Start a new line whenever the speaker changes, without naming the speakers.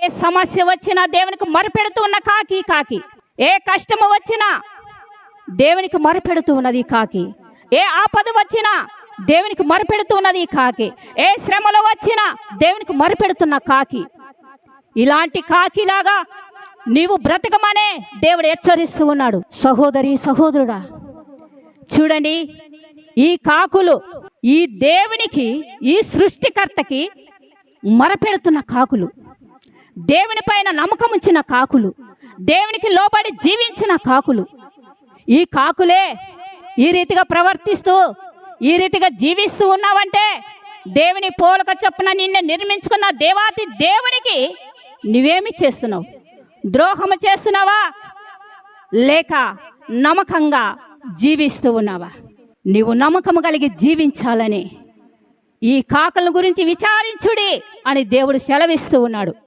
ఏ సమస్య వచ్చినా దేవునికి మొరపెడుతూ ఉన్న కాకి కాకి. ఏ కష్టము వచ్చినా దేవునికి మొరపెడుతూ ఉన్నది ఈ కాకి. ఏ ఆపద వచ్చినా దేవునికి మొరపెడుతూ ఉన్నది ఈ కాకి. ఏ శ్రమలు వచ్చినా దేవునికి మొరపెడుతున్న కాకి. ఇలాంటి కాకిలాగా నీవు బ్రతకమనే దేవుడు హెచ్చరిస్తూ ఉన్నాడు. సహోదరి సహోదరుడా, చూడండి, ఈ కాకులు ఈ దేవునికి, ఈ సృష్టికర్తకి మొరపెడుతున్న కాకులు, దేవుని పైన నమ్మకం ఉంచిన కాకులు, దేవునికి లోబడి జీవించిన కాకులు. ఈ కాకులే ఈ రీతిగా ప్రవర్తిస్తూ ఈ రీతిగా జీవిస్తూ ఉన్నావంటే దేవుని పోలిక చొప్పున నిన్ను నిర్మించుకున్న దేవాతి దేవునికి నువ్వేమి చేస్తున్నావు? ద్రోహము చేస్తున్నావా లేక నమ్మకంగా జీవిస్తూ ఉన్నావా? నీవు నమ్మకము కలిగి జీవించాలని ఈ కాకుల గురించి విచారించుడి అని దేవుడు సెలవిస్తూ ఉన్నాడు.